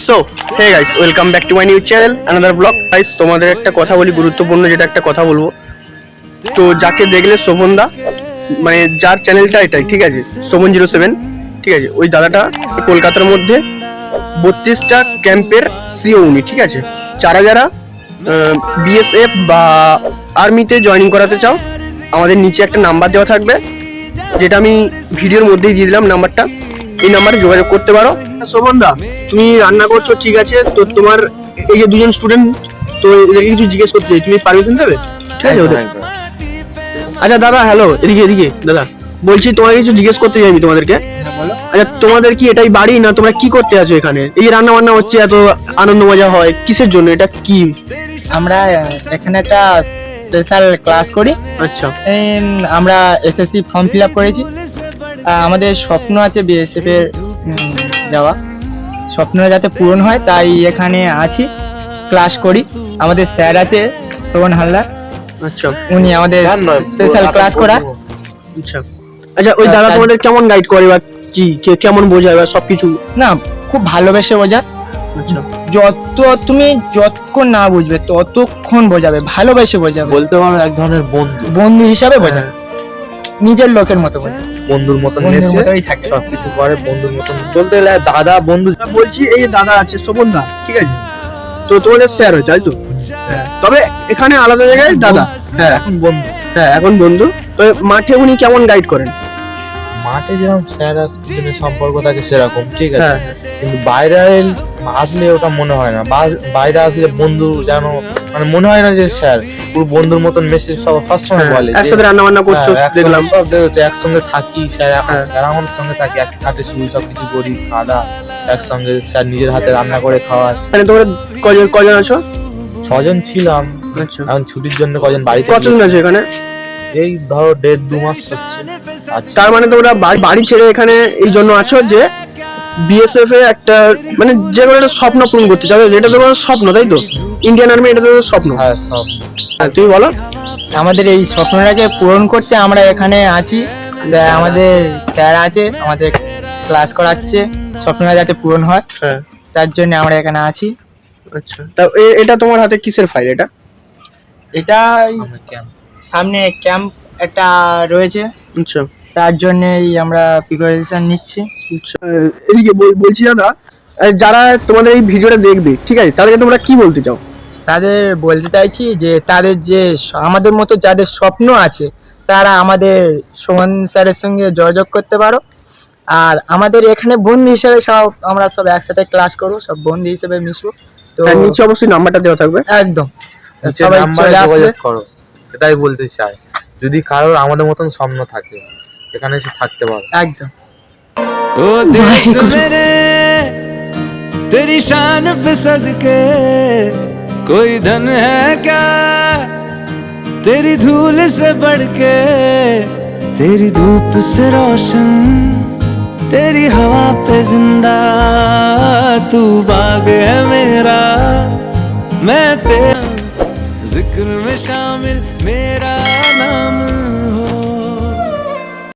So hey guys, welcome back to my new channel another blog. Guys, তোমাদের একটা কথা বলি, গুরুত্বপূর্ণ যেটা একটা কথা বলবো। তো যাকে দেখলে শোভনদা, মানে যার চ্যানেলটা এটাই, ঠিক আছে, শোভন07, ঠিক আছে, ওই দাদাটা কলকাতার মধ্যে 32টা ক্যাম্পের সিও উনি, ঠিক আছে। যারা যারা বিএসএফ বা আর্মিতে জয়েনিং করাতে চাও, আমাদের নিচে একটা নাম্বার দেওয়া থাকবে, যেটা আমি ভিডিওর মধ্যেই দিয়ে দিলাম নাম্বারটা। এই নাম্বারে যোগাযোগ করতে পারো। শোভনদা, তুমি রান্না করছো, ঠিক আছে, তো তোমার এই যে দুজন স্টুডেন্ট, তো এদেরকে কিছু জিজ্ঞেস করতে চাই, তুমি পারমিশন দেবে? ঠিক আছে ওদের। আচ্ছা দাদা, হ্যালো, এদিকে এদিকে দাদা, বলছি তোমাকে কিছু জিজ্ঞেস করতে চাই আমি তোমাদেরকে। আচ্ছা, তোমাদের কি এটাই বাড়ি, না তোমরা কি করতে আছো এখানে? এই যে রান্না বান্না হচ্ছে, এত আনন্দ মজা হয়, কিসের জন্য? এটা কি? আমরা এখানে একটা স্পেশাল ক্লাস করি। আচ্ছা, আমরা এসএসসি ফর্ম ফিল আপ করেছি। আমাদের স্বপ্ন আছে বিএসএফ এর যাওয়া, স্বপ্ন যাতে পূরণ হয় তাই এখানে আছি, ক্লাস করি। আমাদের স্যার আছে শোভন হালদার, আচ্ছা, উনি আমাদের স্পেশাল ক্লাস করা। আচ্ছা। আচ্ছা, ওই দাদা তোমাদের কেমন গাইড করে, বা কি কেমন বোঝায়, বা সবকিছু? না, খুব ভালোবেসে বোঝা। আচ্ছা, তুমি যতক্ষণ না বুঝবে ততক্ষণ বোঝাবে, ভালোবেসে বোঝাবে, বলতে পারো এক ধরনের বন্ধু বন্ধু হিসাবে বোঝাবে, নিজের লোকের মতো বোঝাবে, বন্ধুর মতন বন্ধুর এসে মতোই থাকে। সবকিছু করে বন্ধুর মতন বলতে গেলে দাদা বন্ধু। বলছি এই যে দাদা আছে শোভনদা, ঠিক আছে, তো তোমাদের স্যার হয়, তাই তো? তবে এখানে আলাদা জায়গায় দাদা। হ্যাঁ, এখন বন্ধু। হ্যাঁ, এখন বন্ধু। তো মাঠে উনি কেমন গাইড করেন? মাঠে যেরকম স্যার আর স্টুডেন্টের সম্পর্ক থাকে সেরকম, ঠিক আছে, হ্যাঁ। কিন্তু বাইরে আসলে ওটা মনে হয় না। বাইরে আসলে বন্ধু যেন মানে মনে হয় না যে স্যার, পুরো বন্ধুর মতন মেসেজ সবসময় বলে যে, একসাথে রান্না বান্না করছো, হ্যাঁ, একসঙ্গে দেখলাম। সব দেখেছি, একসঙ্গে থাকি। স্যার হ্যাঁ। স্যার আমাদের সঙ্গে থাকি, এক হাতে শুই, সবকিছু করি, খাওয়া দাওয়া একসঙ্গে। স্যার নিজের হাতে রান্না করে খাওয়ায়। মানে তোমরা কজন কজন আছো? 6জন ছিলাম। আচ্ছা, এখন ছুটির জন্য কজন বাড়িতে কতজন গিয়েছে। আছো এখানে? এই ধরো 1.5-2 মাস হচ্ছে আছি। তার মানে তোমরা বাড়ি ছেড়ে এখানে এই জন্য আছো যে বিএসএফ এ একটা, মানে যে কোনো একটা স্বপ্ন পূরণ করতে চাও, এটা তোমার স্বপ্ন, তাই তো? ইন্ডিয়ান আর্মি, এটা তোমার স্বপ্ন। হ্যাঁ, সব। হ্যাঁ, তুমি বলো। আমাদের এই স্বপ্নটাকে পূরণ করতে আমরা এখানে আছি। আমাদের স্যার আছে, আমাদের ক্লাস করাচ্ছে, স্বপ্নটা যাতে পূরণ হয় হ্যাঁ, তার জন্য আমরা এখানে আছি। আচ্ছা। তা এটা তোমার হাতে কিসের ফাইল এটা? এটা আমরা ক্যাম্প। সামনে ক্যাম্প একটা রয়েছে, আচ্ছা, তার জন্যই আমরা প্রিপারেশন নিচ্ছি। আচ্ছা। এদিকে বলছি দাদা, যারা তোমাদের এই ভিডিওটা দেখবে, ঠিক আছে, তাদেরকে তোমরা কি বলতে চাও? তাদের বলতে চাইছি যে তাদের যে আমাদের মতো যাদের স্বপ্ন আছে, তারা আমাদের সোহন স্যারের সঙ্গে যোগাযোগ করতে পারো। আর আমাদের এখানে বন্ধু হিসেবে আমরা সব একসাথে ক্লাস করবো, সব বন্ধু হিসেবে মিশবো। তো আর নিচে অবশ্যই নাম্বারটা দেওয়া থাকবে। একদম নিচে সবাই নাম্বারে চলে আসবে। যোগাযোগ করো, এটাই বলতে চাই। যদি কারোর আমাদের মতন স্বপ্ন থাকে, এখানে এসে থাকতে পারো। একদম। ओ देश मेरे तेरी शान पे सदके कोई धन है क्या तेरी धूल से बढ़ के, तेरी धूप से रोशन, तेरी हवा पे जिंदा, तू बाग है मेरा, मैं तेरा जिक्र में शामिल, मेरा नाम